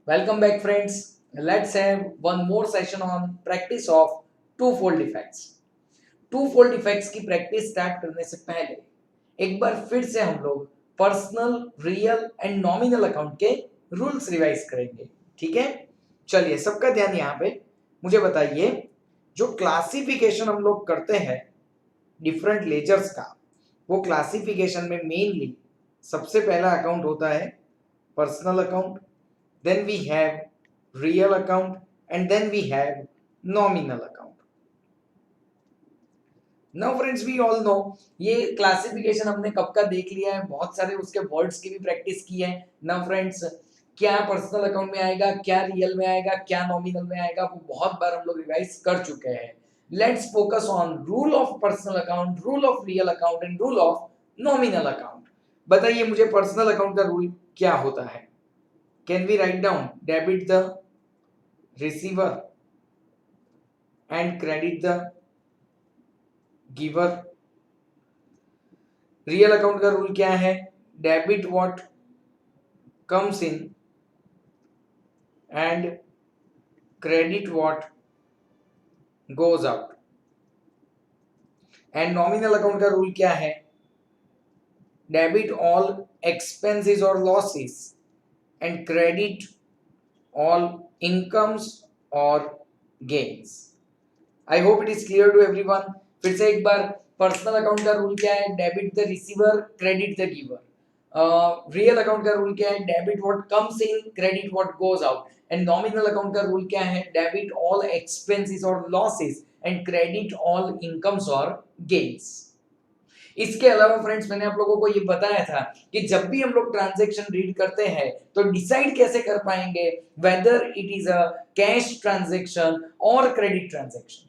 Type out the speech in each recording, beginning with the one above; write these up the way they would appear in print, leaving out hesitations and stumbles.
Welcome back, friends. Let's have one more session on practice of two-fold effects. To-fold effects की practice start करने से पहले एक बार फिर से हम लोग personal, real and nominal account के रूल्स रिवाइज करेंगे. ठीक है, चलिए सबका ध्यान यहाँ पे. मुझे बताइए, जो क्लासिफिकेशन हम लोग करते हैं डिफरेंट लेजर्स का, वो क्लासिफिकेशन में मेनली सबसे पहला अकाउंट होता है personal account, then we have real account, and then we have nominal account. Now friends, we all know ये क्लासिफिकेशन हमने कब का देख लिया है, बहुत सारे उसके वर्ड्स की भी प्रैक्टिस की है. Now friends, क्या पर्सनल अकाउंट में आएगा, क्या रियल में आएगा, क्या नॉमिनल में आएगा, वो बहुत बार हम लोग रिवाइज कर चुके हैं. Let's focus on rule of personal account, rule of real account and rule of nominal account. बताइए मुझे पर्सनल अकाउंट का रूल क्या होता है. Can we write down debit the receiver and credit the giver? Real account का rule क्या है? Debit what comes in and credit what goes out. And nominal account का रूल क्या है? डेबिट ऑल एक्सपेंसेस और losses and credit all incomes और gains. I hope it is clear to everyone. फिर से एक बार, पर्सनल अकाउंट का रूल क्या है? Debit the receiver, credit the giver. Real account का रूल क्या है? Debit what comes in, credit what goes out. And nominal account का रूल क्या है? डेबिट ऑल एक्सपेंसेस और losses and credit all incomes और गेन्स. इसके अलावा फ्रेंड्स, मैंने आप लोगों को ये बताया था कि जब भी हम लोग ट्रांजैक्शन रीड करते हैं तो डिसाइड कैसे कर पाएंगे whether it is a cash transaction और credit transaction.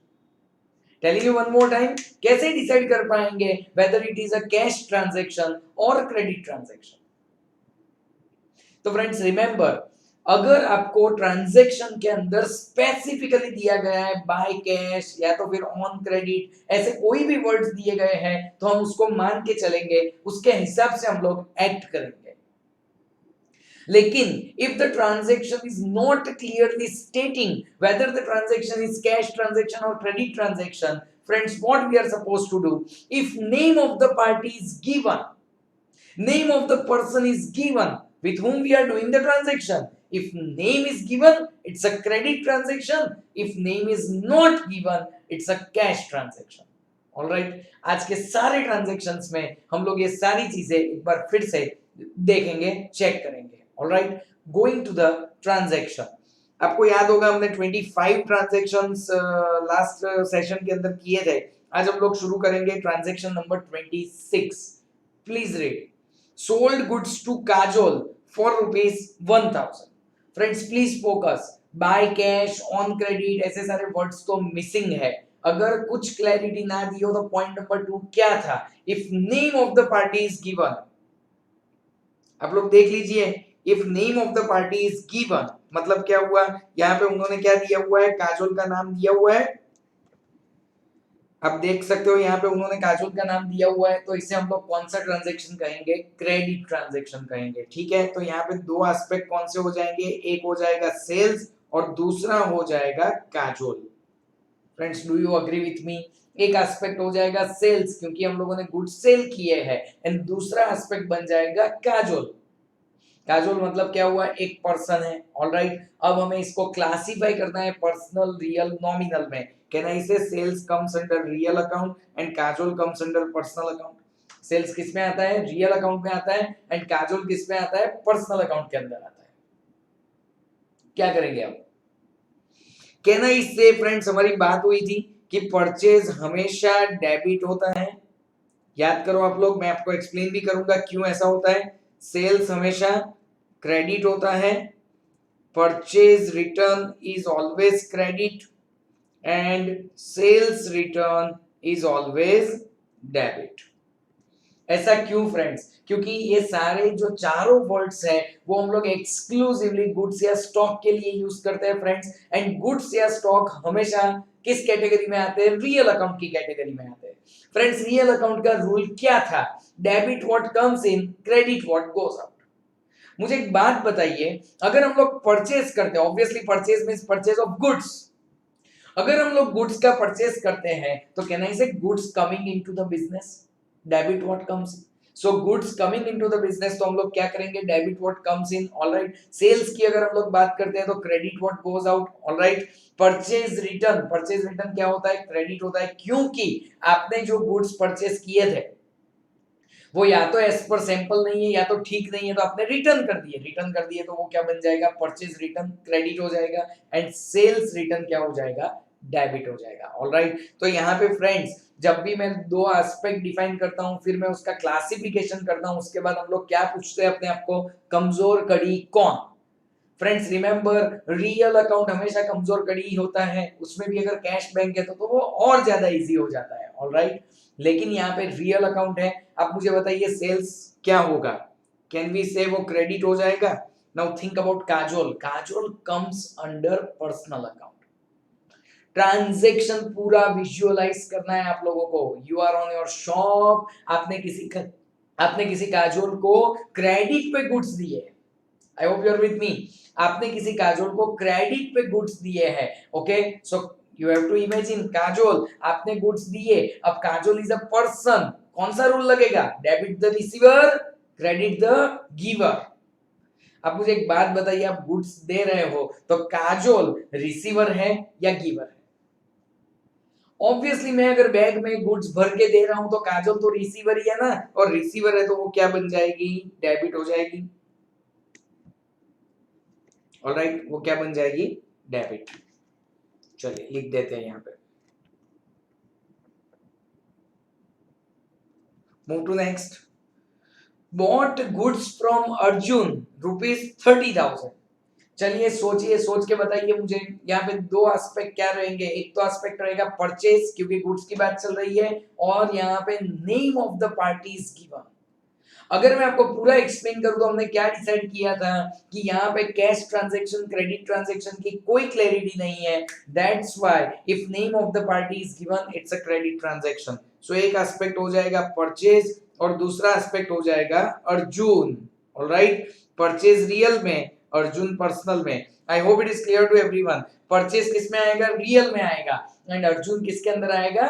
Telling you one more time, कैसे डिसाइड कर पाएंगे whether it is a cash transaction और क्रेडिट ट्रांजैक्शन. तो फ्रेंड्स रिमेंबर, अगर आपको ट्रांजैक्शन के अंदर स्पेसिफिकली दिया गया है बाय कैश या तो फिर ऑन क्रेडिट, ऐसे कोई भी वर्ड्स दिए गए हैं तो हम उसको मान के चलेंगे, उसके हिसाब से हम लोग एक्ट करेंगे. लेकिन if the transaction is not clearly stating whether the transaction is cash transaction or credit transaction, friends, what we are supposed to do? If name of the party is given, name of the person is given with whom we are doing the transaction. If name is given, it's a credit transaction. If name is not given, it's a cash transaction. All right, आज के सारे transactions में हम लोग ये सारी चीजें एक बार फिर से देखेंगे, चेक करेंगे. All right, going to the transaction. आपको याद होगा हमने 25 ट्रांजैक्शंस लास्ट सेशन के अंदर किए थे. आज हम लोग शुरू करेंगे transaction number 26. Please read. sold goods to Kajol for ₹1,000. Friends, please focus. Buy cash, on credit, ऐसे सारे words तो missing है. अगर कुछ क्लैरिटी ना दी हो तो पॉइंट नंबर 2 क्या था? If name of the party is given, आप लोग देख लीजिए. If name of the party is given मतलब क्या हुआ? यहाँ पे उन्होंने क्या दिया हुआ है? काजोल का नाम दिया हुआ है. आप देख सकते हो यहाँ पे उन्होंने काजोल का नाम दिया हुआ है, तो इसे हम लोग कौन सा ट्रांजैक्शन कहेंगे? क्रेडिट ट्रांजैक्शन कहेंगे. ठीक है, तो यहाँ पे दो एस्पेक्ट कौन से हो जाएंगे? एक हो जाएगा सेल्स और दूसरा हो जाएगा Kajol. Friends, do you agree with me? एक एस्पेक्ट हो जाएगा सेल्स क्योंकि हम लोगों ने गुड्स सेल किए हैं, एंड दूसरा एस्पेक्ट बन जाएगा काजोल. काजोल मतलब क्या हुआ? एक पर्सन है. ऑलराइट, अब हमें इसको क्लासिफाई करना है पर्सनल, रियल, नॉमिनल में. Can I say sales comes under real account and Kajol comes under personal account. Sales किस में आता है? रियल अकाउंट में आता है. एंड काजोल किस में आता है? पर्सनल अकाउंट के अंदर आता है. क्या करेंगे अब? कैन आई से फ्रेंड्स, हमारी बात हुई थी कि परचेज हमेशा डेबिट होता है. याद करो आप लोग, मैं आपको एक्सप्लेन भी करूंगा क्यों ऐसा होता है. सेल्स हमेशा क्रेडिट होता है. Purchase return is always credit and sales return is always debit. ऐसा क्यों फ्रेंड्स? क्योंकि ये सारे जो चारों वर्ड्स हैं वो हम लोग एक्सक्लूसिवली गुड्स या स्टॉक के लिए यूज करते हैं फ्रेंड्स. एंड गुड्स या स्टॉक हमेशा किस कैटेगरी में आते हैं? रियल अकाउंट की कैटेगरी में आते हैं. फ्रेंड्स, रियल अकाउंट का रूल क्या था? Debit what comes in, credit what goes out. मुझे एक बात बताइए, अगर हम लोग परचेज करते हैं, obviously purchase means purchase of goods, अगर हम लोग गुड्स का परचेज करते हैं तो can I say goods coming into the business, debit what comes, so goods coming into the business, तो हम लोग क्या करेंगे, debit what comes in, alright. Sales की अगर हम लोग बात करते हैं तो credit what goes out, alright. Purchase return, purchase return क्या होता है, क्रेडिट होता है, क्योंकि आपने जो गुड्स परचेज किए थे वो या तो एज पर सैंपल नहीं है या तो ठीक नहीं है, तो आपने रिटर्न कर दिए, रिटर्न कर दिए तो वो क्या बन जाएगा, परचेज रिटर्न, क्रेडिट हो जाएगा, एंड सेल्स रिटर्न क्या हो जाएगा, डेबिट हो जाएगा, ऑलराइट। तो यहाँ पे फ्रेंड्स जब भी मैं दो एस्पेक्ट डिफाइन करता हूँ फिर मैं उसका क्लासिफिकेशन करता हूँ, उसके बाद हम लोग क्या पूछते हैं अपने आप को, कमजोर कड़ी कौन। फ्रेंड्स रिमेंबर, रियल अकाउंट हमेशा कमजोर कड़ी ही होता है, उसमें भी अगर कैश बैंक है तो वो और ज्यादा इजी हो जाता है, ऑलराइट। लेकिन यहाँ पे रियल अकाउंट है, आप मुझे बताइए सेल्स क्या होगा, कैन वी से वो क्रेडिट हो जाएगा। Now think about Kajol, Kajol comes under personal account. Transaction पूरा विजुअलाइज करना है आप लोगों को, you are on your shop, आपने किसी काजोल को क्रेडिट पे गुड्स दिए, I hope you are with me, आपने किसी काजोल को क्रेडिट पे गुड्स दिए हैं, okay. So you have to imagine Kajol, आपने गुड्स दिए, अब काजोल इज अ पर्सन, कौन सा रूल लगेगा, debit the receiver, credit the giver. अब मुझे एक बात बताइए, आप गुड्स दे रहे हो तो काजोल रिसीवर है या गिवर है। ऑब्वियसली मैं अगर बैग में गुड्स भर के दे रहा हूं तो काजोल तो रिसीवर ही है ना, और रिसीवर है तो वो क्या बन जाएगी, डेबिट हो जाएगी, ऑलराइट, वो क्या बन जाएगी, डेबिट। चलिए लिख देते हैं यहाँ पे, move to next. Bought goods from Arjun ₹30,000। चलिए सोचिए, सोच के बताइए मुझे, यहाँ पे दो एस्पेक्ट क्या रहेंगे, एक तो एस्पेक्ट रहेगा परचेज क्योंकि गुड्स की बात चल रही है, और यहाँ पे name of the party is given. अगर मैं आपको पूरा एक्सप्लेन करूं तो हमने क्या डिसाइड किया था कि यहाँ पे कैश ट्रांजैक्शन क्रेडिट ट्रांजैक्शन की कोई क्लैरिटी नहीं है, that's why if name of the party is given it's a credit transaction. So एक एस्पेक्ट हो जाएगा परचेज और दूसरा एस्पेक्ट हो जाएगा अर्जुन, ऑलराइट। परचेज रियल में, अर्जुन पर्सनल में। I hope it is clear to everyone. Purchase किस में आएगा, रियल में आएगा, एंड अर्जुन किसके अंदर आएगा,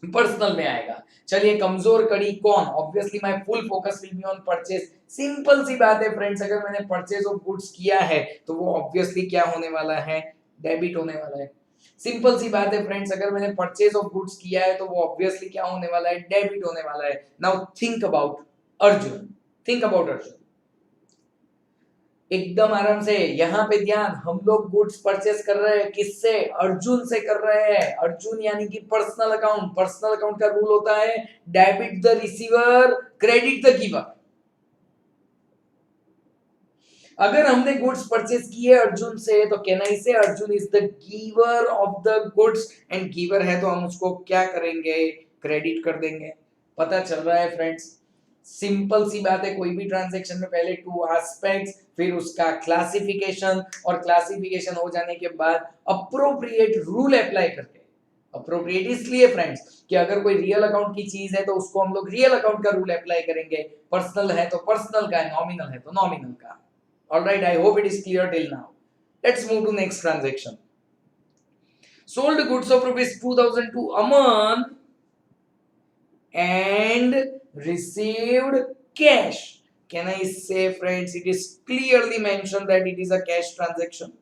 पर्सनल में आएगा। चलिए कमजोर कड़ी कौन, obviously my full focus will be on purchase. Simple सी बात है फ्रेंड्स, अगर मैंने परचेज ऑफ गुड्स किया है तो वो ऑब्वियसली क्या होने वाला है, डेबिट होने वाला है। सिंपल सी बात है फ्रेंड्स, अगर मैंने परचेज ऑफ गुड्स किया है तो वो ऑब्वियसली क्या होने वाला है, डेबिट होने वाला है। Now think about Arjun, think about Arjun, एकदम आराम से, यहाँ पे ध्यान, हम लोग गुड्स परचेस कर रहे हैं किससे, अर्जुन से कर रहे हैं। अर्जुन यानी कि पर्सनल अकाउंट, पर्सनल अकाउंट का रूल होता है debit the receiver, credit the giver. अगर हमने गुड्स परचेस किए अर्जुन से तो कैन आई से Arjun is the giver of the goods, and giver है तो हम उसको क्या करेंगे, क्रेडिट कर देंगे। पता चल रहा है फ्रेंड्स, सिंपल सी बात है, कोई भी ट्रांजैक्शन में पहले टू एस्पेक्ट्स, फिर उसका क्लासिफिकेशन, और क्लासिफिकेशन हो जाने के बाद अप्रोप्रिएट रूल अप्लाई करके। अप्रोप्रिएट इसलिए फ्रेंड्स कि अगर कोई रियल अकाउंट की चीज है तो उसको हम लोग रियल अकाउंट का रूल अप्लाई करेंगे, पर्सनल है तो पर्सनल का, नॉमिनल है तो नॉमिनल का। All right, I hope it is clear till now. Let's move to next transaction. Sold goods of ₹2,000 to Aman and received cash. Can I say, friends, it is clearly mentioned that it is a cash transaction.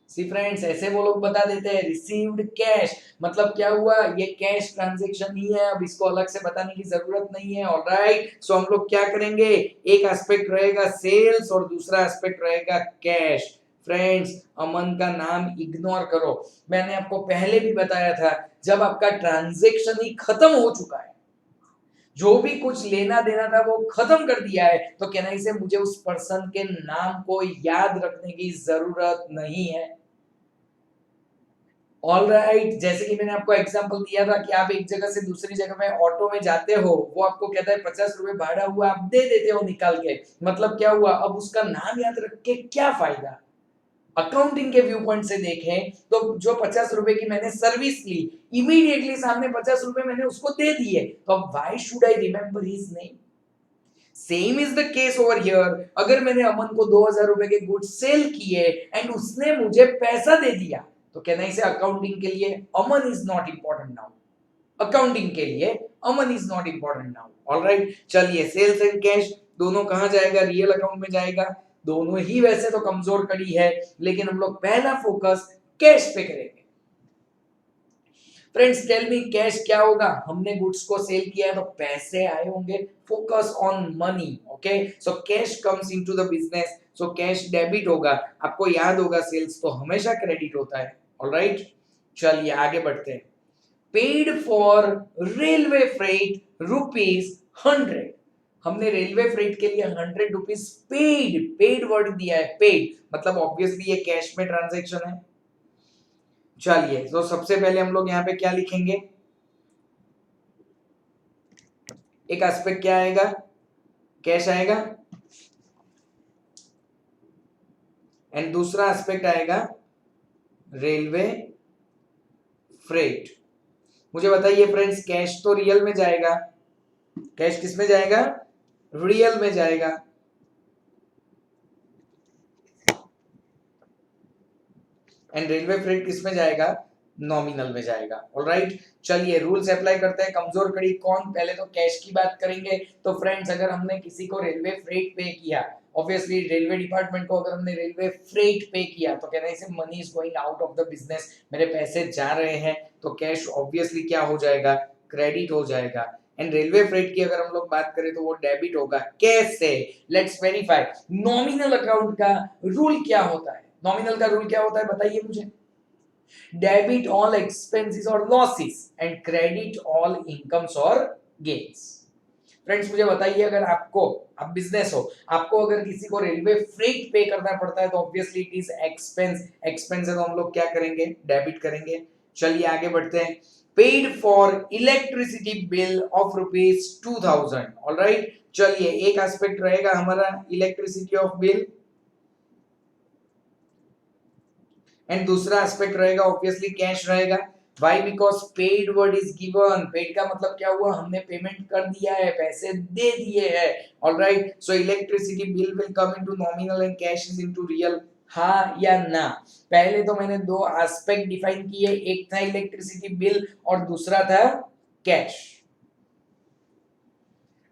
See friends, ऐसे वो लोग बता देते हैं received cash, मतलब क्या हुआ, ये कैश ट्रांजैक्शन ही है, अब इसको अलग से बताने की जरूरत नहीं है, ऑलराइट। सो हम लोग क्या करेंगे, एक एस्पेक्ट रहेगा सेल्स और दूसरा एस्पेक्ट रहेगा कैश। फ्रेंड्स अमन का नाम इग्नोर करो, मैंने आपको पहले भी बताया था, जब आपका ट्रांजैक्शन ही खत्म हो चुका है, जो भी कुछ लेना देना था वो खत्म कर दिया है, तो कहना इसे मुझे उस पर्सन के नाम को याद रखने की जरूरत नहीं है। ऑलराइट, जैसे कि मैंने आपको एग्जांपल दिया था कि आप एक जगह से दूसरी जगह में ऑटो में जाते हो, वो आपको कहता है 50 रुपए भाड़ा हुआ, आप दे देते हो निकाल के, मतलब क्या हुआ, अब उसका नाम याद रख के क्या फायदा। अकाउंटिंग के व्यू पॉइंट से देखें तो जो 50 रुपए की मैंने सर्विस ली, इमीडिएटली सामने 50 रुपए मैंने उसको दे दिए, तो अब why should I remember his name. Same is the case over here. अगर मैंने अमन को 2000 रुपए के गुड्स सेल किए एंड उसने मुझे पैसा दे दिया, तो कहना इसे अकाउंटिंग के लिए Aman is not important now. Accounting के लिए Aman is not important now. Alright, चलिए सेल्स एंड कैश दोनों कहां जाएगा? रियल अकाउंट में जाएगा। दोनों ही वैसे तो कमजोर कड़ी है, लेकिन हम लोग पहला फोकस कैश पे करेंगे। फ्रेंड्स टेल मी कैश क्या होगा? हमने गुड्स को सेल किया है तो पैसे आए होंगे। Focus on money. Okay, so cash comes into the business, so cash debit होगा। आपको याद होगा सेल्स तो हमेशा क्रेडिट होता है। ऑलराइट, चलिए आगे बढ़ते हैं। Paid for railway freight ₹100। हमने रेलवे फ्रेट के लिए 100 रुपीज पेड, पेड वर्ड दिया है, पेड मतलब ऑब्वियसली ये कैश में ट्रांजैक्शन है। चलिए तो सबसे पहले हम लोग यहाँ पे क्या लिखेंगे? एक एस्पेक्ट क्या आएगा? कैश आएगा, एंड दूसरा एस्पेक्ट आएगा रेलवे फ्रेट। मुझे बताइए फ्रेंड्स, कैश तो रियल में जाएगा, कैश किस में जाएगा? रियल में जाएगा। एंड रेलवे फ्रेट किस में जाएगा? नॉमिनल में जाएगा। ऑलराइट, चलिए रूल्स अप्लाई करते हैं। कमजोर कड़ी कौन? पहले तो कैश की बात करेंगे। तो फ्रेंड्स अगर हमने किसी को रेलवे फ्रेट पे किया, ऑब्वियसली रेलवे डिपार्टमेंट को अगर हमने रेलवे फ्रेट पे किया तो कहना है इसे money is going out of the business, मेरे पैसे जा रहे हैं, तो कैश ऑब्वियसली क्या हो जाएगा? क्रेडिट हो जाएगा। एंड रेलवे फ्रेट की अगर हम लोग बात करें तो वो डेबिट होगा। कैसे? Let's verify. नॉमिनल अकाउंट का रूल क्या होता है? नॉमिनल का रूल क्या होता है बताइए मुझे? डेबिट ऑल एक्सपेंसेस और losses and credit all incomes और गेन्स। फ्रेंड्स मुझे बताइए, अगर आपको, आप बिजनेस हो, आपको अगर किसी को रेलवे फ्रेट पे करना पड़ता है तो obviously it is expense. Expense है तो हम लोग क्या करेंगे? डेबिट करेंगे। चलिए आगे बढ़ते हैं। Paid for electricity bill of ₹2000। Alright, चलिए एक एस्पेक्ट रहेगा हमारा इलेक्ट्रिसिटी ऑफ बिल, एंड दूसरा एस्पेक्ट रहेगा ऑब्वियसली कैश रहेगा। Why? Because paid word is given. Paid का मतलब क्या हुआ? हमने पेमेंट कर दिया है, पैसे दे दिए हैं। Alright, so electricity bill will come into nominal and cash is into real. हाँ या ना? पहले तो मैंने दो एस्पेक्ट डिफाइन किए, एक था इलेक्ट्रिसिटी बिल और दूसरा था कैश।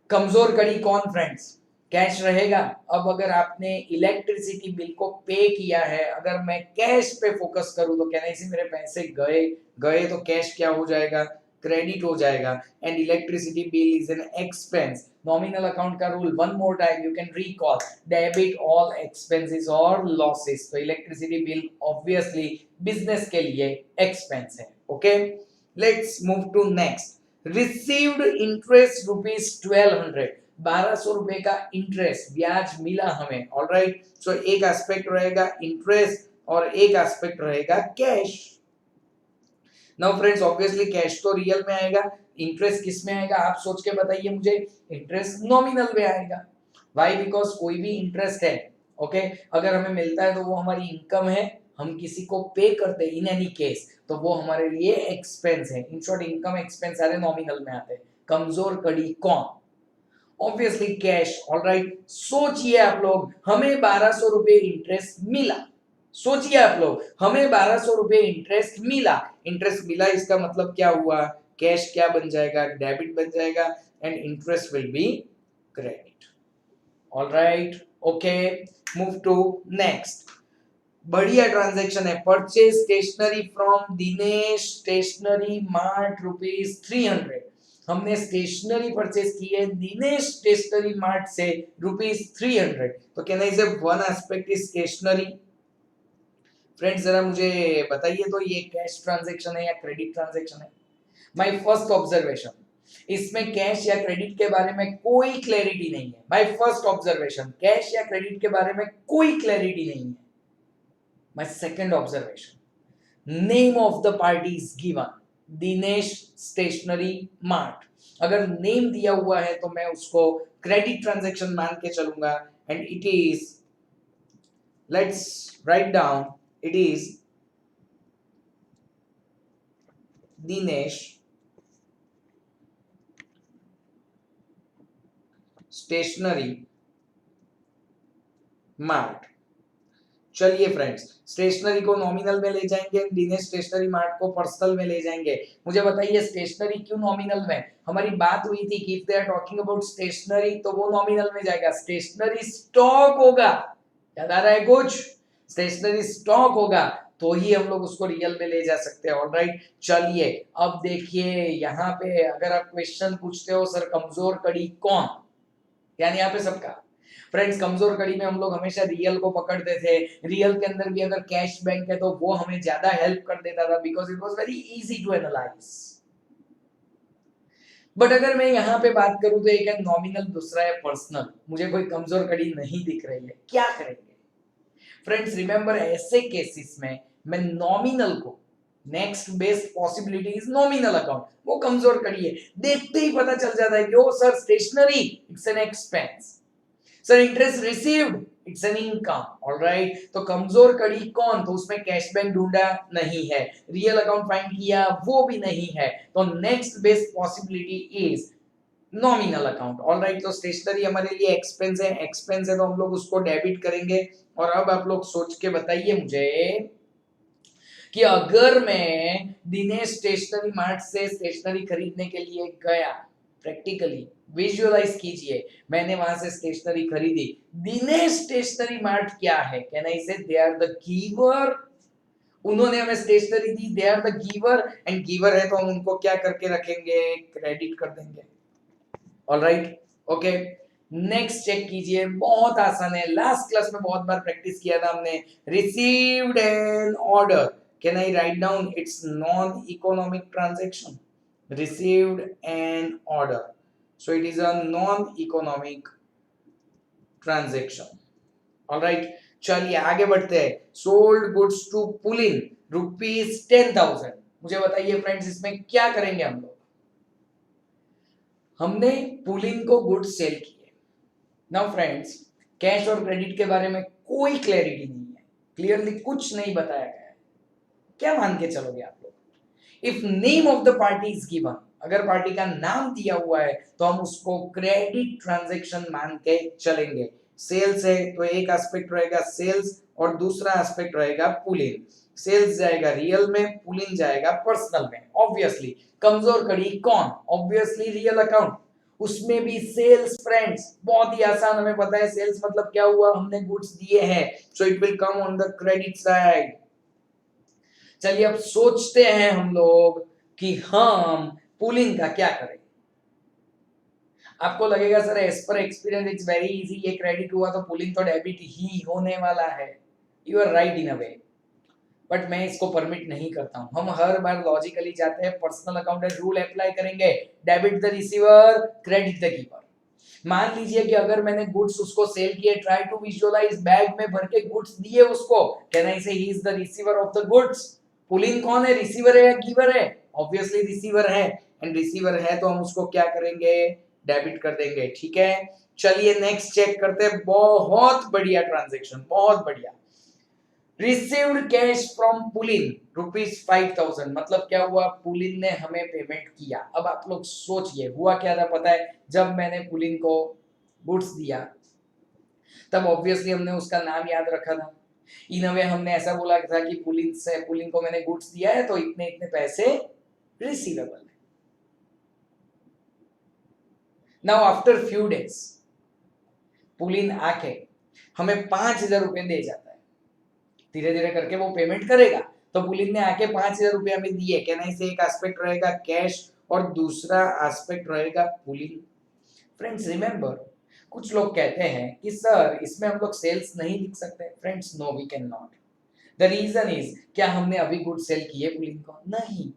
कमजोर कड़ी कौन फ्रेंड्स? कैश रहेगा। अब अगर आपने इलेक्ट्रिसिटी बिल को पे किया है, अगर मैं कैश पे फोकस करूं तो कहना इसी मेरे पैसे गए, गए तो कैश क्या हो जाएगा? क्रेडिट हो जाएगा। And electricity bill is an expense. Nominal account का rule one more time you can recall, debit all expenses और लॉसेस। तो इलेक्ट्रिसिटी बिल ऑब्वियसली बिजनेस के लिए एक्सपेंस है। Okay, let's move to next. Received interest ₹1200। 1200 रुपए का interest, ब्याज मिला हमें। ऑलराइट, सो एक एस्पेक्ट रहेगा इंटरेस्ट और एक एस्पेक्ट रहेगा cash. Now friends obviously cash तो रियल में आएगा, इंटरेस्ट किस में आएगा? आप सोच के बताइए मुझे। इंटरेस्ट नॉमिनल में आएगा। व्हाई? बिकॉज कोई भी इंटरेस्ट है, ओके, अगर हमें मिलता है तो वो हमारी इनकम है, हम किसी को पे करते हैं इन एनी केस तो वो हमारे लिए एक्सपेंस है। इन शॉर्ट इनकम एक्सपेंस सारे नॉमिनल में आते हैं। कमजोर कड़ी कौन? Obviously cash. ऑलराइट, सोचिए आप लोग, हमें 1200 रुपए इंटरेस्ट मिला। सोचिए आप लोग, हमें 1200 रुपए इंटरेस्ट मिला। इंटरेस्ट मिला इसका मतलब क्या हुआ? कैश क्या बन जाएगा? डेबिट बन जाएगा and interest will be credit. Alright, okay, move to next. बढ़िया ट्रांजैक्शन है। Purchase stationery from Dinesh stationery mart ₹300। हमने स्टेशनरी परचेज की है दिनेश स्टेशनरी मार्ट से ₹300। तो कहना is one aspect is stationary. Friends जरा मुझे बताइए तो ये कैश ट्रांजैक्शन है या क्रेडिट ट्रांजैक्शन है? माय फर्स्ट ऑब्जर्वेशन, इसमें कैश या क्रेडिट के बारे में कोई क्लैरिटी नहीं है। माय फर्स्ट ऑब्जर्वेशन, कैश या क्रेडिट के बारे में कोई क्लैरिटी नहीं है। My second observation, name of the party is given, Dinesh stationery mart. अगर नेम दिया हुआ है तो मैं उसको क्रेडिट ट्रांजैक्शन मान के चलूंगा। And it is, let's write down, it is Dinesh stationery mart. चलिए फ्रेंड्स, स्टेशनरी को नॉमिनल में ले जाएंगे, दिनेश स्टेशनरी मार्ट को पर्सनल में ले जाएंगे। मुझे बताइए स्टेशनरी क्यों नॉमिनल में? हमारी बात हुई थी कि if they are talking about stationery तो वो नॉमिनल में जाएगा। स्टेशनरी स्टॉक होगा, याद आ रहा है कुछ? स्टेशनरी स्टॉक होगा तो ही हम लोग उसको रियल में ले जा सकते हैं। ऑलराइट, चलिए अब देखिए यहाँ पे अगर आप क्वेश्चन पूछते हो सर कमजोर कड़ी कौन, यानी यहाँ पे सबका फ्रेंड्स कमजोर कड़ी में हम लोग हमेशा रियल को पकड़ते थे। रियल के अंदर भी अगर कैश बैंक है तो वो हमें ज्यादा हेल्प कर देता था because it was very easy to analyse. But अगर मैं यहाँ पे बात करूं तो एक है नॉमिनल, दूसरा है पर्सनल। मुझे कोई कमजोर कड़ी नहीं दिख रही है, क्या करेंगे फ्रेंड्स? रिमेंबर ऐसे केसेस में मैं नॉमिनल को next best possibility is nominal account, वो कमजोर कड़ी है, देखते ही पता चल जाता है कि oh sir stationery it's an expense, sir interest received it's an income. Alright, तो कमजोर कड़ी कौन? तो उसमें कैश बैंक ढूंढा नहीं है, रियल अकाउंट फाइंड किया वो भी नहीं है, तो next best possibility is nominal account. Alright, तो स्टेशनरी हमारे लिए एक्सपेंस है, एक्सपेंस है तो हम लोग उसको डेबिट करेंगे। और अब आप लोग सोच के बताइए मुझे कि अगर मैं दिनेश स्टेशनरी मार्ट से स्टेशनरी खरीदने के लिए गया, प्रैक्टिकली विजुअलाइज कीजिए, मैंने वहां से स्टेशनरी खरीदी, दिनेश स्टेशनरी मार्ट क्या है? कैन आई से दे आर द गिवर, उन्होंने हमें स्टेशनरी दी, they are the giver, and giver है तो हम उनको क्या करके रखेंगे? क्रेडिट कर देंगे। ऑलराइट, ओके, नेक्स्ट चेक कीजिए, बहुत आसान है, लास्ट क्लास में बहुत बार प्रैक्टिस किया था हमने। Received an order, can I write down it's non economic transaction? received an order, so it is a non-economic transaction. all right, चलिए आगे बढ़ते हैं। sold goods to Pulin ₹10,000। मुझे बताइए फ्रेंड्स इसमें क्या करेंगे हम लोग? हमने पुलिन को गुड्स सेल किए। नाउ फ्रेंड्स, कैश और क्रेडिट के बारे में कोई क्लैरिटी नहीं है, क्लियरली कुछ नहीं बताया गया है, क्या मान के चलोगे आप लोग? If name of the party is given, अगर पार्टी का नाम दिया हुआ है तो हम उसको क्रेडिट ट्रांजैक्शन मान के चलेंगे। सेल्स है तो एक एस्पेक्ट रहेगा सेल्स और दूसरा एस्पेक्ट रहेगा पुलिन। सेल्स जाएगा रियल में, पुलिन जाएगा पर्सनल में। ऑब्वियसली कमजोर कड़ी कौन? ऑब्वियसली रियल अकाउंट, उसमें भी सेल्स फ्रेंड्स, बहुत ही आसान, हमें पता है सेल्स मतलब क्या हुआ, हमने गुड्स दिए हैं, so it will come on the credit side. चलिए अब सोचते हैं हम लोग कि हम पुलिंग का क्या करें। आपको लगेगा sir as per experience it's very easy, ये क्रेडिट हुआ तो पुलिंग तो डेबिट ही होने वाला है। You are right in a way, but मैं इसको परमिट नहीं करता हूं। हम हर बार लॉजिकली जाते हैं, पर्सनल अकाउंट रूल अप्लाई करेंगे, debit the receiver, credit the giver. मान लीजिए कि अगर मैंने गुड्स उसको सेल किए, ट्राई टू विजुअलाइज, बैग में भर के गुड्स दिए उसको, कैन आई से he is the receiver of the goods? Pulling कौन है, रिसीवर है या गिवर है? ऑब्वियसली रिसीवर है, एंड रिसीवर है तो हम उसको क्या करेंगे? डेबिट कर देंगे। ठीक है, चलिए नेक्स्ट चेक करते हैं। बहुत बढ़िया ट्रांजैक्शन, बहुत बढ़िया। रिसीव्ड कैश फ्रॉम पुलिन ₹5,000, मतलब क्या हुआ? पुलिन ने हमें पेमेंट किया। अब आप लोग सोचिए हुआ क्या था, पता है? जब मैंने पुलिन को गुड्स दिया तब ऑब्वियसली हमने उसका नाम याद रखा था। इन अ वे हमने ऐसा बोला था कि पुलिन को मैंने गुड्स दिया है तो इतने इतने पैसे रिसीवेबल है। Now after few days pooling आके हमें 5,000 रुपए दे जाता है, धीरे धीरे करके वो पेमेंट करेगा। तो पुलिन ने आके 5,000 रुपए हमें दिए, कहना इसे एक एस्पेक्ट रहेगा कैश और दूसरा एस्पेक्ट रहेगा पुलिन। फ्रेंड्स रिमेंबर, कुछ लोग कहते हैं कि सर इसमें हम लोग सेल्स नहीं लिख सकते। Friends no, we can not. The reason is, क्या हमने अभी गुड सेल किए पुलिन को? नहीं।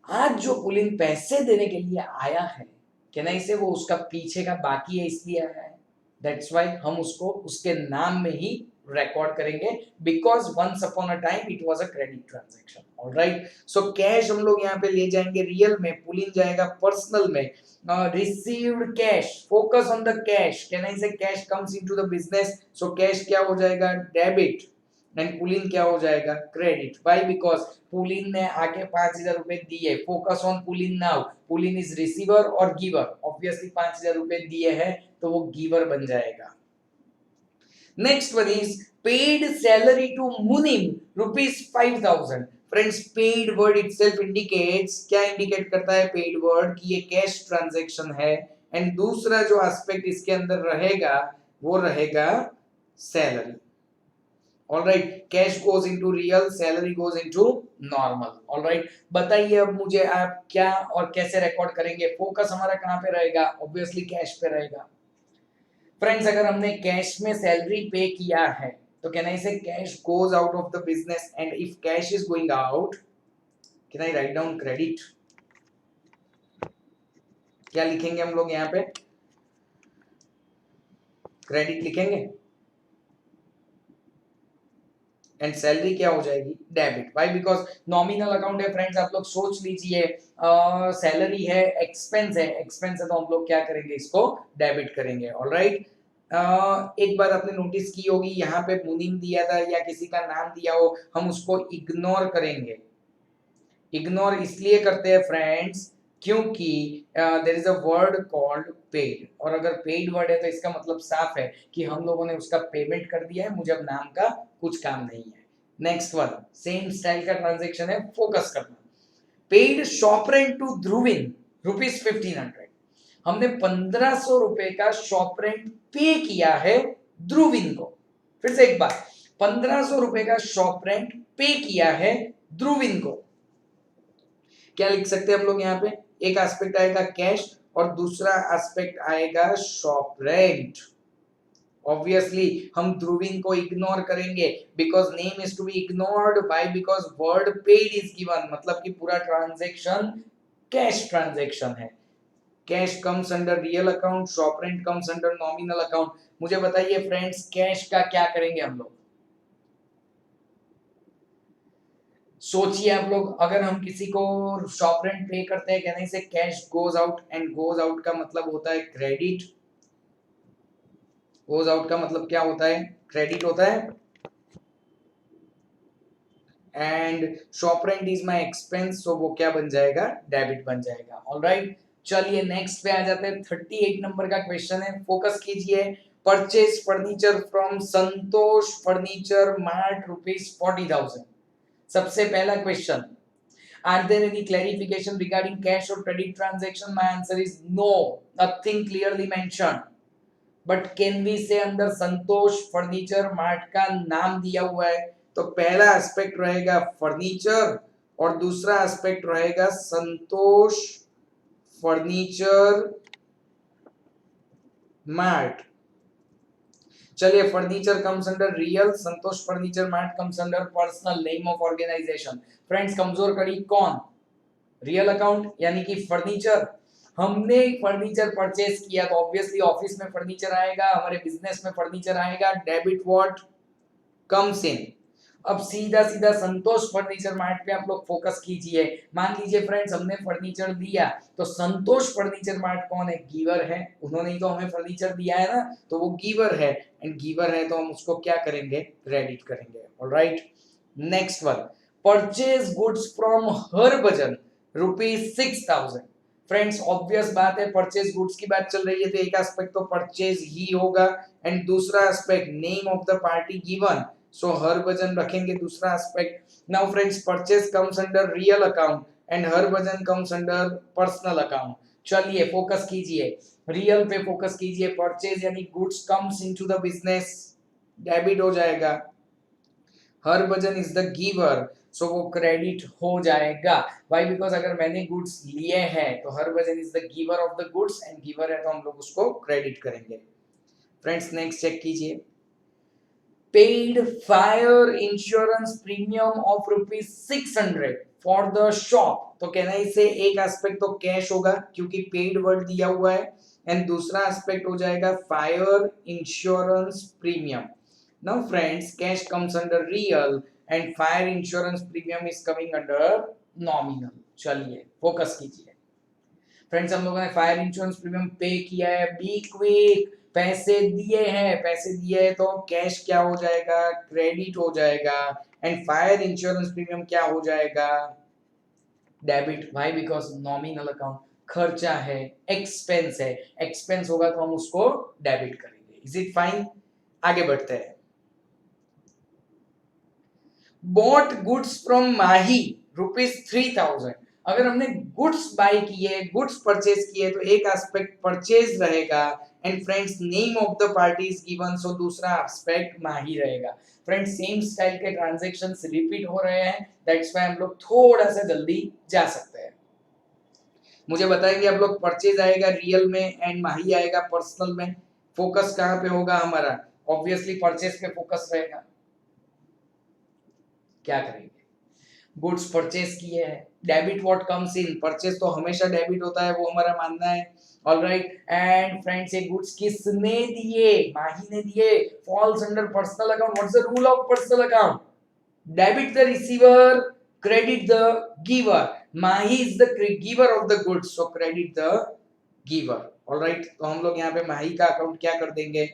आज जो पुलिन पैसे देने के लिए आया है, कहना इसे वो उसका पीछे का बाकी है इसलिए आया है, दैट्स व्हाई हम उसको उसके नाम में ही रिकॉर्ड करेंगे, because once upon a time it was a credit transaction. Alright, so cash हम लोग यहाँ पे ले जाएंगे रियल में, पुलिन जाएगा पर्सनल में। Received cash, focus on the cash, कहना इसे cash comes into the business, so cash क्या हो जाएगा? डेबिट। एंड पुलिन क्या हो जाएगा, क्रेडिट। वाई, बिकॉज पुलिन ने आके 5,000 रुपए दिए, focus on Pulin now, Pulin is receiver और गिवर, ऑब्वियसली 5,000 रुपए दिए हैं तो वो गिवर बन जाएगा। Next one is paid salary to Munim ₹5,000। Friends, paid word itself indicates, क्या इंडिकेट करता है पेड वर्ड, कि ये कैश ट्रांजैक्शन है, एंड दूसरा जो एस्पेक्ट इसके अंदर रहेगा वो रहेगा salary. All right, cash goes into real, salary goes into normal. All right, बताइए अब मुझे आप क्या और कैसे रिकॉर्ड करेंगे, फोकस हमारा कहां पे रहेगा, ऑब्वियसली कैश पे रहेगा। फ्रेंड्स, अगर हमने कैश में सैलरी पे किया है तो कैन आई से cash goes out of the business, and if cash is going out can I write down credit. क्या लिखेंगे हम लोग यहाँ पे, क्रेडिट लिखेंगे, एंड सैलरी क्या हो जाएगी, debit. Why, because nominal account है फ्रेंड्स, आप लोग सोच लीजिए, सैलरी है, एक्सपेंस है, एक्सपेंस है तो हम लोग क्या करेंगे, इसको डेबिट करेंगे। ऑलराइट, एक बार आपने नोटिस की होगी यहाँ पे मुनीम दिया था या किसी का नाम दिया हो, हम उसको इग्नोर करेंगे। इग्नोर इसलिए करते हैं फ्रेंड्स क्योंकि there is a word called paid, और अगर पेड वर्ड है तो इसका मतलब साफ है कि हम लोगों ने उसका पेमेंट कर दिया है, मुझे अब नाम का कुछ काम नहीं है। नेक्स्ट वन, सेम स्टाइल का ट्रांजैक्शन है, फोकस करना। Paid shop rent to Dhruvin ₹1,500। हमने 1,500 रुपए का शॉप रेंट पे किया है ध्रुविन को। फिर से एक बार, 1,500 रुपए का शॉप रेंट पे किया है ध्रुविन को। क्या लिख सकते हैं हम लोग यहाँ पे, एक एस्पेक्ट आएगा कैश और दूसरा एस्पेक्ट आएगा शॉप रेंट। ऑब्वियसली हम ध्रुविन को इग्नोर करेंगे because name is to be ignored, why, because word paid is given, मतलब कि पूरा ट्रांजैक्शन कैश ट्रांजैक्शन है। Cash comes under real account, shop rent comes under nominal account. मुझे बताइए फ्रेंड्स, कैश का क्या करेंगे हम लोग, सोचिए आप लोग, अगर हम किसी को शॉप रेंट पे करते हैं, कहने से cash goes out, and goes out का मतलब होता है क्रेडिट। गोज आउट का मतलब क्या होता है, क्रेडिट होता है, and shop rent is my expense, so वो क्या बन जाएगा, डेबिट बन जाएगा। ऑलराइट, चलिए नेक्स्ट पे आ जाते हैं। 38 नंबर का क्वेश्चन है, फोकस कीजिए। Purchase furniture from Santosh furniture mart ₹40,000। सबसे पहला question, are there any clarification regarding cash or credit transaction? My answer is no, nothing clearly mentioned. But can we say अंदर संतोष furniture mart का नाम दिया हुआ है तो पहला एस्पेक्ट रहेगा फर्नीचर और दूसरा एस्पेक्ट रहेगा संतोष फर्नीचर मार्ट। चलिए, furniture comes under real, Santosh furniture mart comes under personal name of organisation. Friends, कमजोर कड़ी कौन, रियल अकाउंट यानी कि फर्नीचर। हमने फर्नीचर परचेज किया तो ऑब्वियसली ऑफिस में फर्नीचर आएगा, हमारे बिजनेस में फर्नीचर आएगा, डेबिट व्हाट कम्स इन। अब सीधा सीधा संतोष फर्नीचर मार्ट पे आप लोग फोकस कीजिए। मान लीजिए फ्रेंड्स, हमने फर्नीचर दिया तो संतोष फर्नीचर मार्ट कौन है, गिवर है, उन्होंने ही तो हमें फर्नीचर दिया है ना, तो वो गिवर है, एंड गिवर है तो हम उसको क्या करेंगे, क्रेडिट करेंगे। Alright, next one, purchase goods from Harbhajan ₹6,000। Friends, obvious बात है, परचेज गुड्स की बात चल रही है तो एक एस्पेक्ट तो परचेज ही होगा, एंड दूसरा aspect name of the party given, so Harbhajan रखेंगे दूसरा aspect. Now friends, purchase comes under real account and Harbhajan comes under personal account. चलिए फोकस कीजिए, रियल पे फोकस कीजिए। परचेज यानी goods comes into the business, debit हो जाएगा। Harbhajan is the giver, so वो क्रेडिट हो जाएगा। व्हाई, बिकॉज अगर मैंने गुड्स लिए हैं तो Harbhajan is the giver of the goods, and giver है तो हम लोग उसको क्रेडिट करेंगे। फ्रेंड्स, नेक्स्ट चेक कीजिए, paid fire insurance premium of ₹600 for the shop। तो कहना इसे एक एस्पेक्ट तो कैश होगा क्योंकि पेड वर्ड दिया हुआ है, एंड दूसरा एस्पेक्ट हो जाएगा fire insurance premium. Now friends, cash comes under real and fire insurance premium is coming under nominal. चलिए फोकस कीजिए फ्रेंड्स, हम लोगों ने फायर इंश्योरेंस प्रीमियम पे किया है, बी क्विक, पैसे दिए हैं तो कैश क्या हो जाएगा, क्रेडिट हो जाएगा। एंड फायर इंश्योरेंस प्रीमियम क्या हो जाएगा, debit. Why, because nominal account खर्चा है, एक्सपेंस है, एक्सपेंस होगा तो हम उसको डेबिट करेंगे। Is it fine? आगे बढ़ते हैं। Bought goods from Mahi ₹3000। अगर हमने गुड्स बाय किए, गुड्स परचेज किए तो एक एस्पेक्ट परचेज रहेगा and friends name of the party is given, so दूसरा एस्पेक्ट माही रहेगा। फ्रेंड्स सेम स्टाइल के ट्रांजैक्शंस रिपीट हो रहे हैं, दैट्स व्हाई हम लोग थोड़ा सा जल्दी जा सकते हैं। मुझे बताएंगे आप लोग, परचेज आएगा रियल में एंड माही आएगा पर्सनल में। फोकस कहां पे होगा हमारा? ऑब्वियसली परचेज पे फोकस रहेगा। क्या करेंगे? गुड्स परचेज किए हैं, debit what comes in, purchase तो हमेशा डेबिट होता है, वो हमारा मानना है। ऑलराइट, एंड फ्रेंड्स ये गुड्स किसने दिए? माही ने दिए, falls under personal account. What's the rule of personal account? Debit the receiver, credit the giver. Mahi is the giver of the goods, so credit the giver. Alright, तो हम लोग यहाँ पे माही का अकाउंट क्या कर देंगे?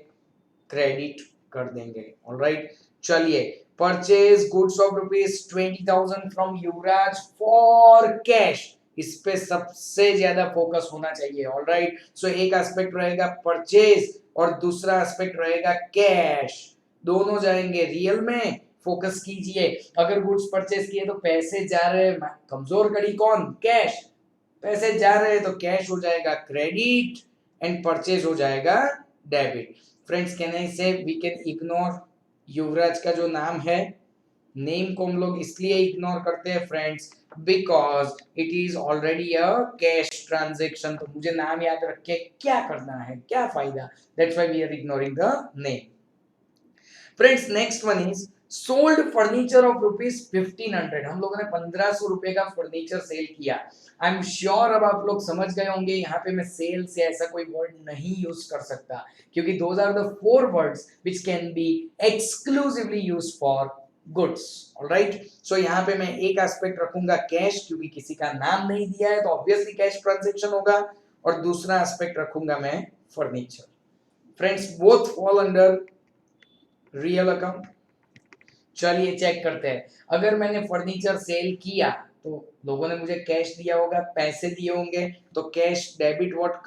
क्रेडिट कर देंगे। ऑलराइट, चलिए, purchase goods of ₹20,000 from Yuvraj for cash, इस पे सबसे ज्यादा फोकस होना चाहिए। ऑलराइट, सो एक एस्पेक्ट रहेगा परचेज और दूसरा एस्पेक्ट रहेगा कैश, दोनों जाएंगे रियल में। फोकस कीजिए, अगर गुड्स परचेज किए तो पैसे जा रहे हैं, कमजोर कड़ी कौन? कैश। पैसे जा रहे हैं तो कैश हो जाएगा क्रेडिट एंड परचेज हो जाएगा डेबिट। फ्रेंड्स कैन आई से वी कैन इग्नोर युवराज का जो नाम है, नेम को हम लोग इसलिए इग्नोर करते हैं friends because it is already a cash transaction. तो मुझे नाम याद रख के क्या करना है, क्या फायदा? That's why we are ignoring the name. Friends next one is sold furniture of ₹1500। हम लोगों ने 1500 रुपए का फर्नीचर सेल किया। आई एम श्योर अब आप लोग समझ गए होंगे, यहाँ पे मैं सेल से ऐसा कोई वर्ड नहीं यूज कर सकता, क्योंकि those are the 4 words which can be exclusively used for goods. Alright, so यहाँ पे मैं एक एस्पेक्ट रखूंगा कैश, क्योंकि किसी का नाम नहीं दिया है तो ऑब्वियसली कैश ट्रांजैक्शन होगा, और दूसरा एस्पेक्ट रखूंगा मैं furniture. Friends both fall under real account. चलिए चेक करते हैं, अगर मैंने फर्नीचर सेल किया तो लोगों ने मुझे कैश दिया होगा, पैसे दिए होंगे, तो cash debit what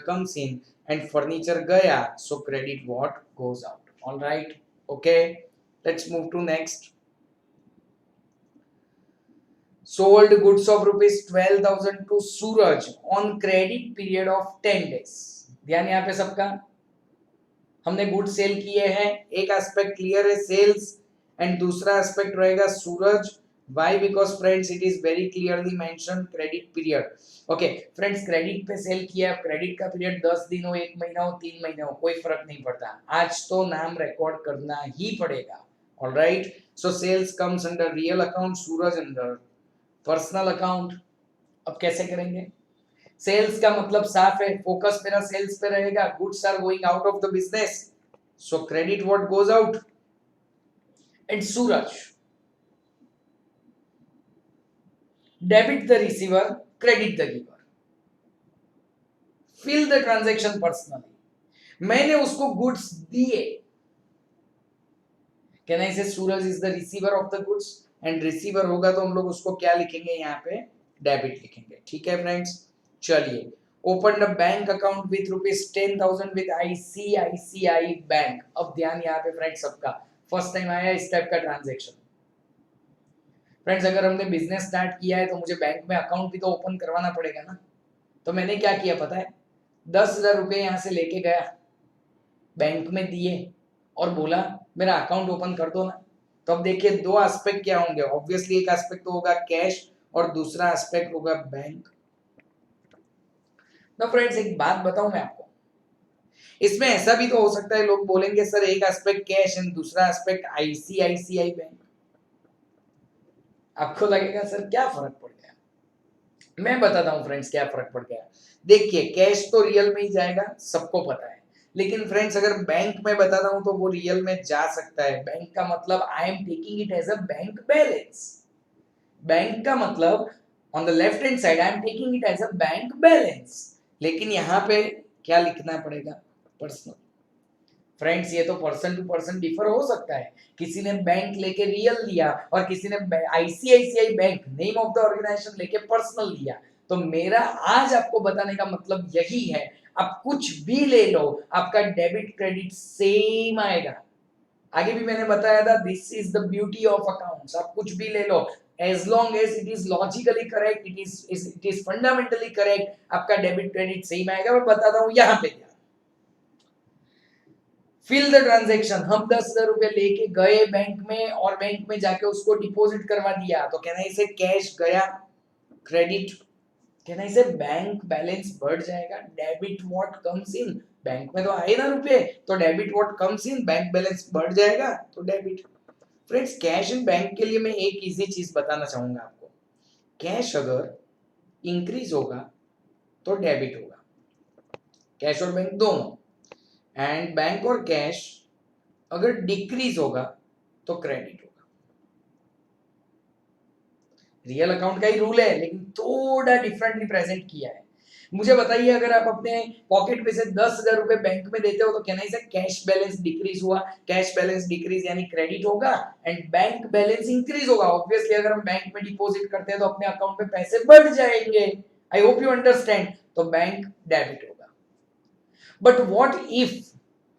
comes in and furniture गया, so credit what goes out. Alright, okay, let's move to next. Sold goods of ₹12,000 to Suraj on credit period of 10 days। ध्यान यहाँ पे सबका, हमने गुड्स सेल किए हैं, एक एस्पेक्ट क्लियर है सेल्स एंड दूसरा एस्पेक्ट रहेगा Suraj. Why, because friends it is very clearly mention credit period. Okay friends, credit पे सेल किया, क्रेडिट का पीरियड 10 दिन हो, 1 महीना हो, 3 महीने हो, कोई फर्क नहीं पड़ता, आज तो नाम रिकॉर्ड करना ही पड़ेगा। Alright, so sales comes under real account, Suraj under personal account. अब कैसे करेंगे? सेल्स का मतलब साफ है, फोकस मेरा सेल्स पे रहेगा, goods are going out of the business, so credit what goes out and Suraj debit the receiver, credit the giver. Fill the transaction personally, मैंने उसको गुड्स दिए, can I say Suraj is the receiver of the goods, and receiver होगा तो हम लोग उसको क्या लिखेंगे यहाँ पे? डेबिट लिखेंगे। ठीक है फ्रेंड्स, चलिए, open the bank account with ₹10,000 with ICICI bank. अब ध्यान यहाँ पे फ्रेंड्स सबका, फर्स्ट टाइम आया इस टाइप का ट्रांजैक्शन। फ्रेंड्स अगर हमने बिजनेस स्टार्ट किया है तो मुझे बैंक में अकाउंट भी तो ओपन करवाना पड़ेगा ना। तो मैंने क्या किया पता है? 10,000 रुपए यहाँ से लेके गया, बैंक में दिए और बोला मेरा अकाउंट ओपन कर दो ना। तो अब देखिए दो एस्पेक्ट क्या होंगे, ऑब्वियसली एक एस्पेक्ट तो होगा कैश और दूसरा एस्पेक्ट होगा बैंक। तो फ्रेंड्स एक बात बताऊं मैं आपको, इसमें ऐसा भी तो हो सकता है लोग बोलेंगे सर एक एस्पेक्ट कैश एंड दूसरा एस्पेक्ट ICICI बैंक। आपको लगेगा सर क्या फर्क पड़ गया? मैं बताता हूं फ्रेंड्स क्या फर्क पड़ गया। देखिए कैश तो रियल में ही जाएगा, सबको पता है, लेकिन फ्रेंड्स अगर बैंक में बताता हूं तो वो रियल में जा सकता है। बैंक का मतलब I am taking it as a bank balance. Bank का मतलब on the left hand side I am taking it as a bank balance, लेकिन यहाँ पे क्या लिखना पड़ेगा? पर्सनल। फ्रेंड्स ये तो पर्सन टू पर्सन डिफर हो सकता है, किसी ने बैंक लेके रियल लिया और किसी ने ICICI bank name of the organisation लेके पर्सनल लिया। तो मेरा आज आपको बताने का मतलब यही है, आप कुछ भी ले लो, आपका डेबिट क्रेडिट सेम आएगा। आगे भी मैंने बताया था, this is the beauty of accounts. आप कुछ भी ले लो, as long as it is logically correct, it is fundamentally correct, आपका डेबिट क्रेडिट सेम आएगा। मैं बताता हूं यहां पे क्या, फिल द ट्रांजैक्शन। हम 10,000 रुपए लेके गए बैंक में और बैंक में जाके उसको डिपॉजिट करवा दिया, तो कहना इसे कैश गया, क्रेडिट। कहना इसे बैंक बैलेंस बढ़ जाएगा, debit what comes in, bank में तो आए ना रुपए, तो debit what comes in, bank balance बढ़ जाएगा तो debit. Friends cash in bank के लिए मैं एक इजी चीज बताना चाहूंगा आपको, कैश अगर इंक्रीज होगा तो डेबिट होगा, कैश और बैंक दोनों, एंड बैंक और कैश अगर डिक्रीज होगा तो क्रेडिट होगा। रियल अकाउंट का ही रूल है लेकिन थोड़ा डिफरेंटली प्रेजेंट किया है। मुझे बताइए, अगर आप अपने पॉकेट में से 10,000 रुपए बैंक में देते हो तो कहना इसे कैश बैलेंस डिक्रीज हुआ, कैश बैलेंस डिक्रीज यानी क्रेडिट होगा, एंड बैंक बैलेंस इंक्रीज होगा। ऑब्वियसली अगर हम बैंक में डिपॉजिट करते हैं तो अपने अकाउंट में पैसे बढ़ जाएंगे। आई होप यू अंडरस्टैंड, तो बैंक डेबिट होगा। But what if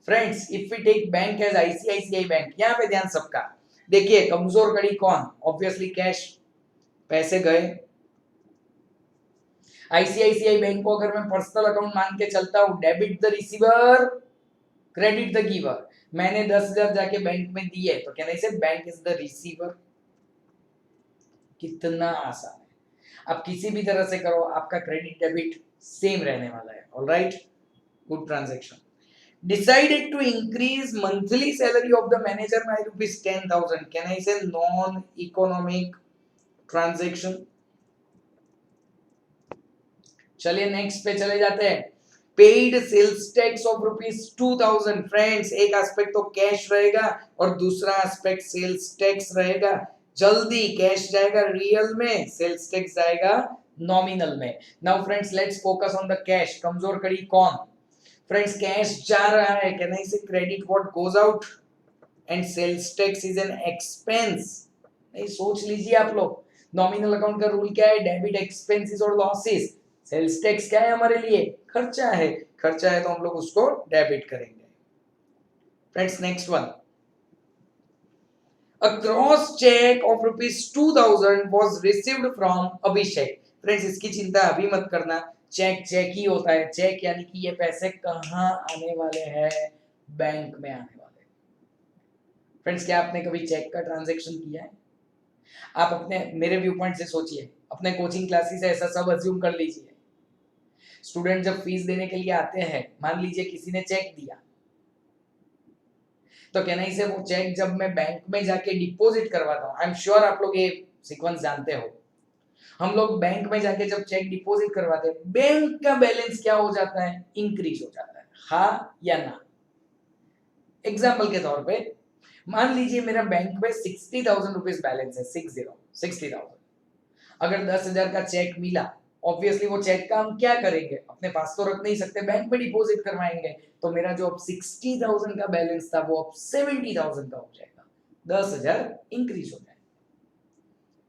friends, if we take bank as ICICI bank, यहां पे ध्यान सबका, देखिए कमजोर कड़ी कौन, ऑब्वियसली कैश, पैसे गए। आईसीआईसीआई बैंक को अगर मैं पर्सनल अकाउंट मान के चलता हूं, debit the receiver, credit the giver. मैंने 10,000 जाके बैंक में दिए तो कहना इसे बैंक इज द रिसीवर। कितना आसान है, आप किसी भी तरह से करो, आपका क्रेडिट डेबिट सेम रहने वाला है। Alright, good transaction. Decided to increase monthly salary of the manager by rupees 10,000, can I say non economic transaction। चलिए नेक्स्ट पे चले जाते हैं, paid sales tax of rupees 2,000। Friends एक एस्पेक्ट तो कैश रहेगा और दूसरा एस्पेक्ट सेल्स टैक्स रहेगा। जल्दी कैश जाएगा रियल में, सेल्स टैक्स जाएगा नॉमिनल में। Now friends let's focus on the cash. कमजोर कड़ी कौन, फ्रेंड्स कैश जा रहा है, कहना इसे credit what goes out, and sales tax is an expense. नहीं सोच लीजिए आप लोग, नॉमिनल अकाउंट का रूल क्या है, डेबिट एक्सपेंसेस और लॉसेस, सेल्स टैक्स क्या है हमारे लिए, खर्चा है, खर्चा है तो हम लोग उसको डेबिट करेंगे। Friends next one, a gross check of rupees 2,000 was received from Abhishek. Friends इसकी चिंता अभी मत करना, चेक चेक ही होता है, चेक यानी कि ये पैसे कहां आने वाले हैं, बैंक में आने वाले। फ्रेंड्स क्या आपने कभी चेक का ट्रांजैक्शन किया है? आप अपने, मेरे व्यू पॉइंट से सोचिए, अपने कोचिंग क्लासेस ऐसा सब अज्यूम कर लीजिए, स्टूडेंट जब फीस देने के लिए आते हैं, मान लीजिए किसी ने चेक दिया, तो कहना इसे वो चेक जब मैं बैंक में जाके डिपॉजिट करवाता हूं, आई एम श्योर आप लोग ये सीक्वेंस जानते हो, हम लोग बैंक में जाके जब चेक डिपॉजिट करवाते हैं, बैंक का बैलेंस क्या हो जाता है, इंक्रीज हो जाता है, हाँ या ना। एग्जाम्पल के तौर पे मान लीजिए मेरा बैंक में 60,000 रुपीज बैलेंस है, 60,000। अगर 10,000 का चेक मिला, ऑब्वियसली वो चेक का हम क्या करेंगे, अपने पास तो रख नहीं सकते, बैंक में डिपॉजिट करवाएंगे, तो मेरा जो अब 60,000 का बैलेंस था वो अब 70,000 का हो जाएगा, 10,000 इंक्रीज हो जाएगा।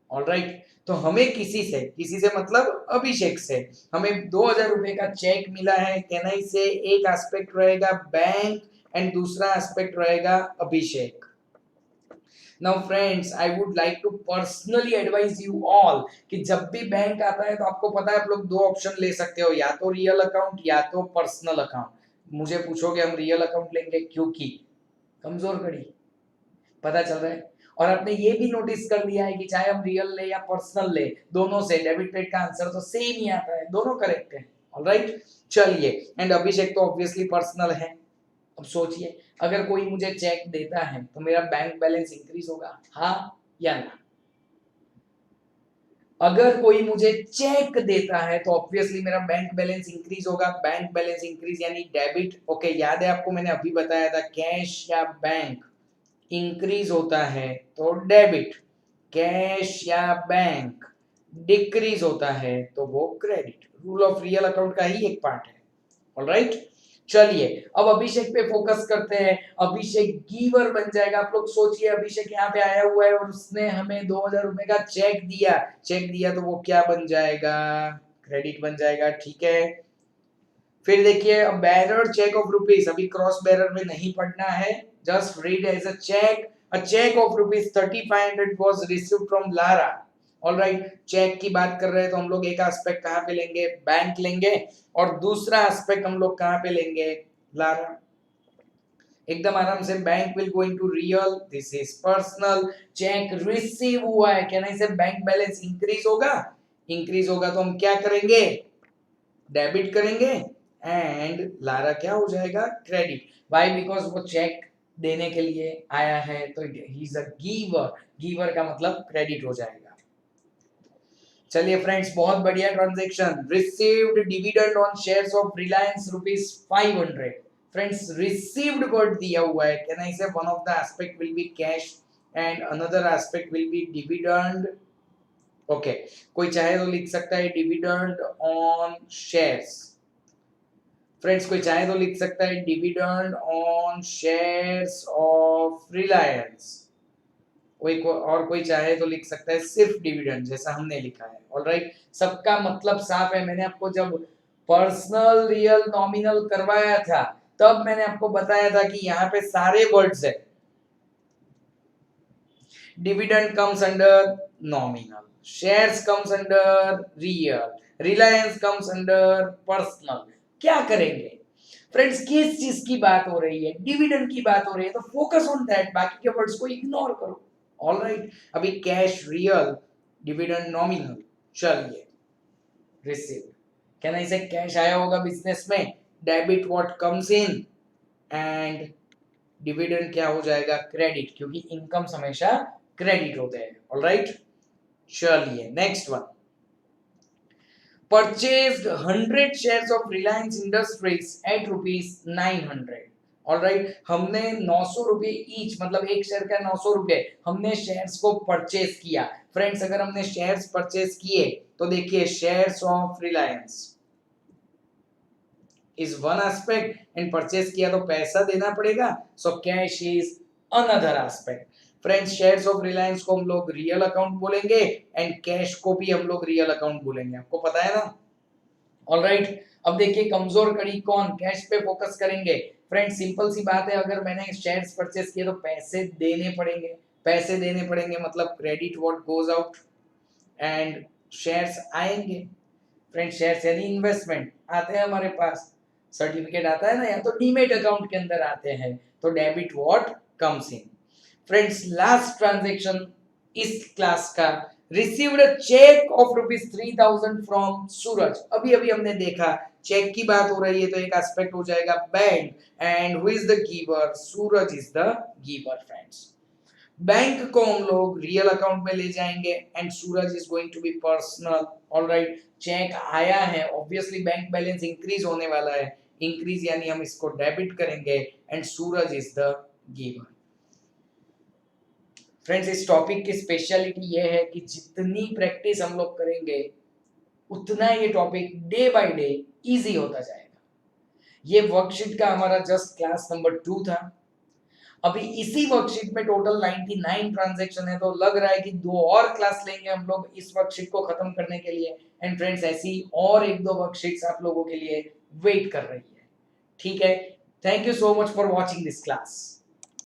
ऑलराइट, तो हमें किसी से मतलब अभिषेक से हमें 2,000 रुपए का चेक मिला है, कहना से एक एस्पेक्ट रहेगा बैंक एंड दूसरा एस्पेक्ट रहेगा अभिषेक। Now friends, I would like to personally advise you all कि जब भी बैंक आता है तो आपको पता है आप लोग दो ऑप्शन ले सकते हो, या तो रियल अकाउंट या तो पर्सनल अकाउंट। मुझे पूछोगे हम रियल अकाउंट लेंगे क्योंकि कमजोर कड़ी, पता चल रहा है। और आपने ये भी नोटिस कर लिया है कि चाहे हम रियल ले या पर्सनल ले, दोनों से डेबिट क्रेडिट का आंसर तो सेम ही आता है, दोनों करेक्ट है। ऑलराइट, चलिए, एंड अभिषेक तो ऑब्वियसली पर्सनल है। अब सोचिए, अगर कोई मुझे चेक देता है तो मेरा बैंक बैलेंस इंक्रीज होगा, हाँ या ना। अगर कोई मुझे चेक देता है तो ऑब्वियसली मेरा बैंक बैलेंस इंक्रीज होगा, बैंक बैलेंस इंक्रीज यानी डेबिट। ओके, याद है आपको मैंने अभी बताया था, कैश या बैंक इंक्रीज होता है तो डेबिट, कैश या बैंक डिक्रीज होता है तो वो credit. Rule of real account का ही एक पार्ट है। ऑलराइट, चलिए अब अभिषेक पे फोकस करते हैं। अभिषेक गिवर बन जाएगा। आप लोग सोचिए अभिषेक यहाँ पे आया हुआ है और उसने हमें 2000 रुपए का चेक दिया तो वो क्या बन जाएगा, क्रेडिट बन जाएगा। ठीक है, फिर देखिए बैरर चेक ऑफ रुपीज, अभी क्रॉस बैरर में नहीं पढ़ना है, just read as a cheque of rupees 3500 was received from Lara. Alright, cheque की बात कर रहे हैं तो हम लोग एक एस्पेक्ट कहाँ पे लेंगे, बैंक लेंगे, और दूसरा एस्पेक्ट हम लोग कहाँ पे लेंगे, लारा। एकदम आराम से, bank will going to real, this is personal, cheque receive हुआ है, कहना इसे बैंक बैलेंस इंक्रीज होगा तो हम क्या करेंगे, डेबिट करेंगे, एंड लारा क्या हो जाएगा, क्रेडिट। व्हाई, बिकॉज वो चेक देने के लिए आया है तो ही इज अ गिवर का मतलब क्रेडिट हो जाएगा। चलिए फ्रेंड्स, बहुत बढ़िया transaction. Received dividend on shares of Reliance ₹500। Friends received word दिया हुआ है, कैन आई से one of the aspect will be cash and another aspect will be dividend. Okay, कोई चाहे तो लिख सकता है डिविडेंड ऑन शेयर्स। फ्रेंड्स कोई चाहे तो लिख सकता है dividend on shares of Reliance, और कोई चाहे तो लिख सकता है सिर्फ डिविडेंड, जैसा हमने लिखा है। ऑलराइट, सबका मतलब साफ है। मैंने आपको जब पर्सनल रियल नॉमिनल करवाया था तब मैंने आपको बताया था कि यहाँ पे सारे वर्ड्स है। Dividend comes under nominal, shares comes under real, Reliance comes under personal. क्या करेंगे फ्रेंड्स, किस चीज की बात हो रही है, डिविडेंड की बात हो रही है तो फोकस ऑन दैट, बाकी के वर्ड्स को इग्नोर करो। ऑलराइट, अभी कैश रियल, डिविडेंड नॉमिनल। चलिए रिसीव, कहना इसे कैश आया होगा बिजनेस में, debit what comes in, and dividend क्या हो जाएगा, क्रेडिट, क्योंकि इनकम्स हमेशा क्रेडिट होते हैं। ऑलराइट, चलिए next one. purchased 100 shares of Reliance Industries at ₹900। Alright, हमने 900 रुपए ईच, मतलब एक शेयर का 900 रुपए, हमने शेयर्स को परचेज किया। फ्रेंड्स अगर हमने शेयर्स परचेज किए तो देखिए shares of Reliance is one aspect and purchase किया तो पैसा देना पड़ेगा, so cash is another aspect. Friends shares of Reliance को हम लोग रियल अकाउंट बोलेंगे एंड कैश को भी हम लोग रियल अकाउंट बोलेंगे, आपको पता है ना। ऑलराइट, अब देखिए कमजोर कड़ी कौन, कैश पे फोकस करेंगे। फ्रेंड्स सिंपल सी बात है, अगर मैंने शेयर्स परचेस किए तो पैसे देने पड़ेंगे, पैसे देने पड़ेंगे मतलब credit what goes out, and shares आएंगे। फ्रेंड्स शेयर्स यानी इन्वेस्टमेंट आते हैं हमारे पास, सर्टिफिकेट आता है ना, या तो डीमेट अकाउंट के अंदर आते हैं, तो debit what comes in. Friends last transaction इस क्लास का, received a cheque of ₹3000 from Suraj. अभी अभी हमने देखा चेक की बात हो रही है तो एक एस्पेक्ट हो जाएगा bank, and who is the giver, Suraj is the giver. Friends bank को हम लोग रियल अकाउंट में ले जाएंगे and Suraj is going to be personal. Alright, cheque आया है, ऑब्वियसली बैंक बैलेंस इंक्रीज होने वाला है, इंक्रीज यानी हम इसको डेबिट करेंगे and Suraj is the giver. Friends इस टॉपिक की स्पेशलिटी ये है कि जितनी प्रैक्टिस हम लोग करेंगे उतना ये topic day by day easy होता जाएगा। ये वर्कशीट का हमारा जस्ट क्लास नंबर 2 था। अभी इसी वर्कशीट में टोटल 99 ट्रांजैक्शन है, तो लग रहा है कि 2 और क्लास लेंगे हम लोग इस वर्कशीट को खत्म करने के लिए। एंड फ्रेंड्स ऐसी और 1-2 वर्कशीट्स आप लोगों के लिए वेट कर रही है। ठीक है, thank you so much for watching this class.